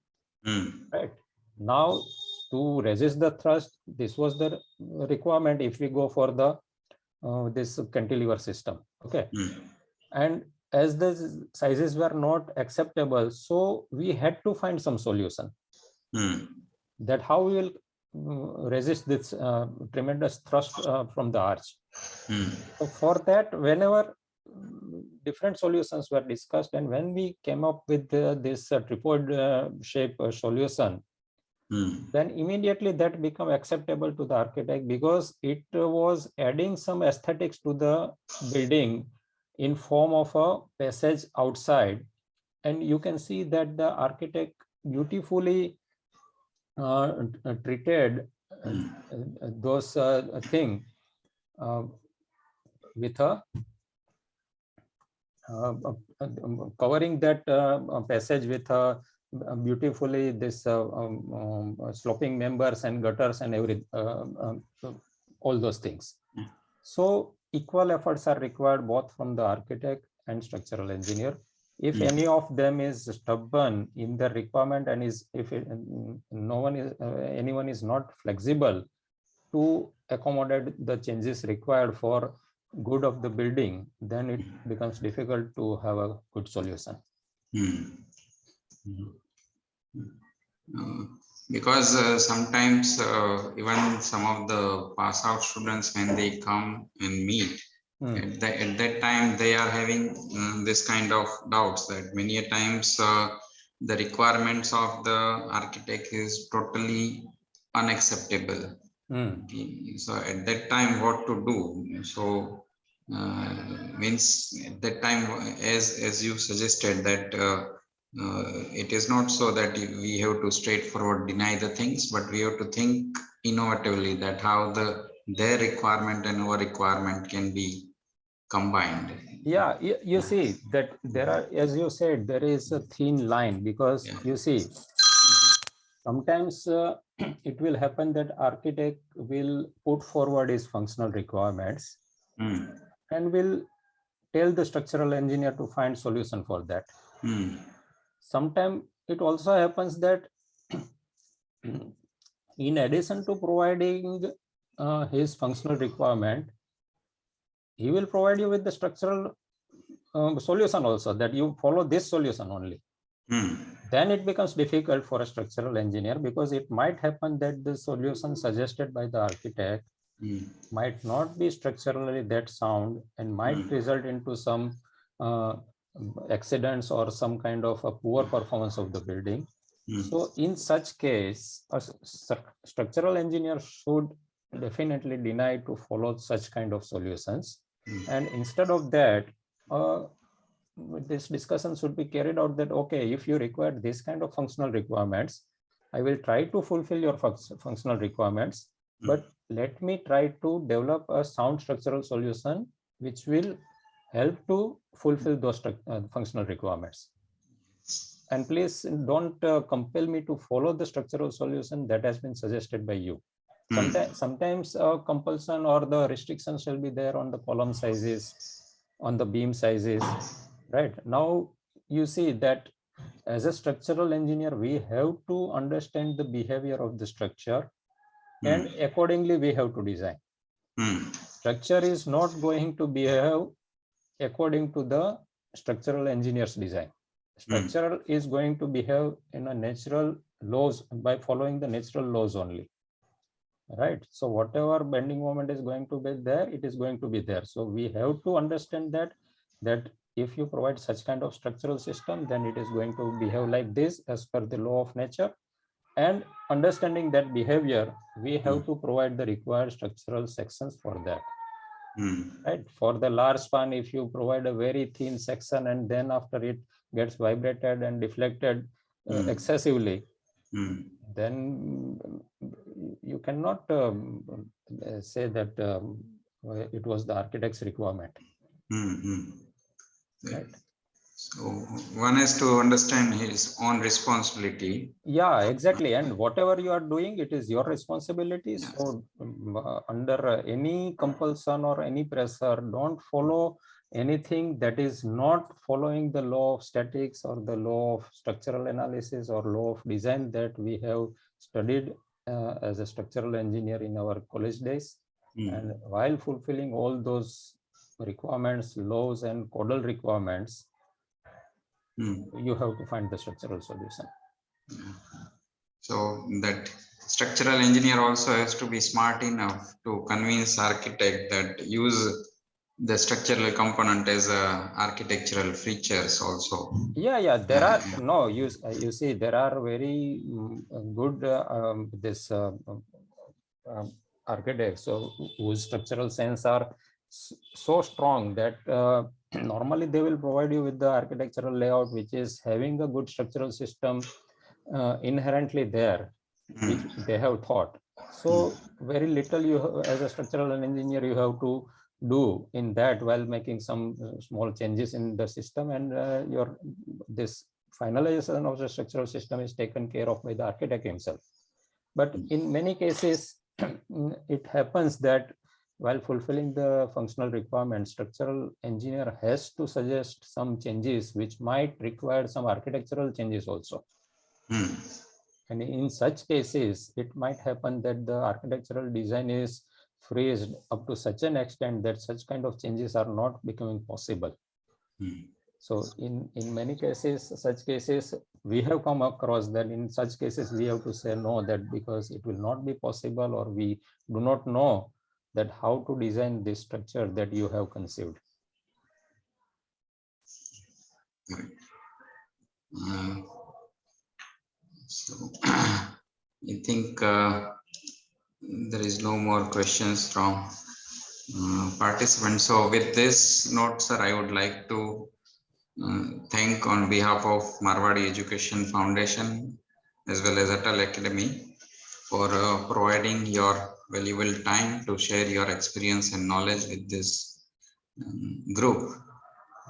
B: Right. Now, to resist the thrust, this was the requirement if we go for the this cantilever system. Okay. And as the sizes were not acceptable, so we had to find some solution. That how we will resist this tremendous thrust from the arch. So for that, whenever different solutions were discussed, and when we came up with this tripod shape solution, then immediately that became acceptable to the architect, because it was adding some aesthetics to the building in form of a passage outside. And you can see that the architect beautifully treated those thing with a covering that passage with beautifully this sloping members and gutters and all those things. So equal efforts are required both from the architect and structural engineer. If any of them is stubborn in the requirement, and anyone is not flexible to accommodate the changes required for good of the building, then it becomes difficult to have a good solution.
C: Because sometimes even some of the pass out students, when they come and meet, at that time they are having this kind of doubts, that many a times the requirements of the architect is totally unacceptable. So at that time, what to do? So means at that time, as you suggested, that it is not so that we have to straightforward deny the things, but we have to think innovatively, that how their requirement and our requirement can be combined.
B: Yeah, you see that there are, as you said, there is a thin line, because you see, sometimes it will happen that architect will put forward his functional requirements and will tell the structural engineer to find solution for that. Sometimes it also happens that in addition to providing his functional requirement, he will provide you with the structural solution also, that you follow this solution only. Then it becomes difficult for a structural engineer, because it might happen that the solution suggested by the architect might not be structurally that sound, and might result into some accidents or some kind of a poor performance of the building. So in such case, a structural engineer should definitely deny to follow such kind of solutions. And instead of that, this discussion should be carried out that, okay, if you require this kind of functional requirements, I will try to fulfill your functional requirements, but let me try to develop a sound structural solution which will help to fulfill those functional requirements. And please don't compel me to follow the structural solution that has been suggested by you. Sometimes compulsion or the restrictions shall be there on the column sizes, on the beam sizes, right? Now you see that as a structural engineer, we have to understand the behavior of the structure and accordingly we have to design. Structure is not going to behave according to the structural engineer's design. Structural is going to behave in a natural laws by following the natural laws only. Right. So whatever bending moment is going to be there, it is going to be there. So we have to understand that if you provide such kind of structural system, then it is going to behave like this as per the law of nature. And understanding that behavior, we have to provide the required structural sections for that. Right. For the large span, if you provide a very thin section and then after it gets vibrated and deflected excessively, then you cannot say that it was the architect's requirement. Right.
C: So one has to understand his own responsibility.
B: Yeah, exactly. And whatever you are doing, it is your responsibility. Yes. So under any compulsion or any pressure, don't follow anything that is not following the law of statics or the law of structural analysis or law of design that we have studied as a structural engineer in our college days. And while fulfilling all those requirements, laws and codal requirements, you have to find the structural solution.
C: So that structural engineer also has to be smart enough to convince architect that use the structural component as architectural features also.
B: Yeah, there are no, you see, there are very good architects whose structural sense are so strong that normally they will provide you with the architectural layout which is having a good structural system inherently there, which they have thought. So very little you as a structural engineer you have to do in that while making some small changes in the system, and this finalization of the structural system is taken care of by the architect himself. But in many cases it happens that while fulfilling the functional requirements, structural engineer has to suggest some changes which might require some architectural changes also. And in such cases, it might happen that the architectural design is phrased up to such an extent that such kind of changes are not becoming possible. So in many cases, such cases, we have come across that in such cases, we have to say no, that because it will not be possible, or we do not know that how to design this structure that you have conceived.
C: So I think there is no more questions from participants. So with this note, sir, I would like to thank on behalf of Marwadi Education Foundation as well as Atal Academy for providing your valuable time to share your experience and knowledge with this group.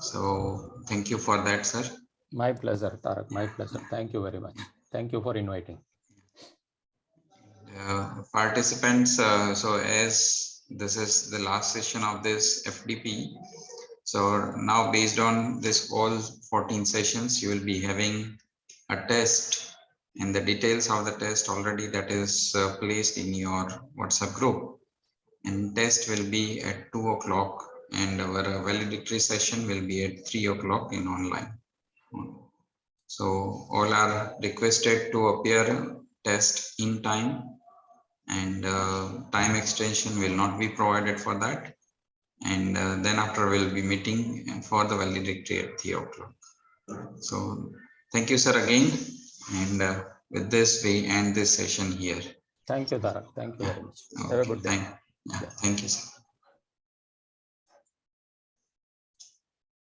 C: So thank you for that, sir.
B: My pleasure, Tarak. My pleasure. Thank you very much. Thank you for inviting.
C: Participants, so as this is the last session of this FDP, so now based on this all 14 sessions, you will be having a test, and the details of the test already that is placed in your WhatsApp group. And test will be at 2 o'clock, and our valedictory session will be at 3 o'clock in online. So all are requested to appear test in time, and time extension will not be provided for that. And then after we'll be meeting for the valedictory at 3 o'clock. So thank you, sir, again. And with this, we end this session here.
B: Thank you, Tarak. Thank you very much. Have a good day.
C: Thank you, sir.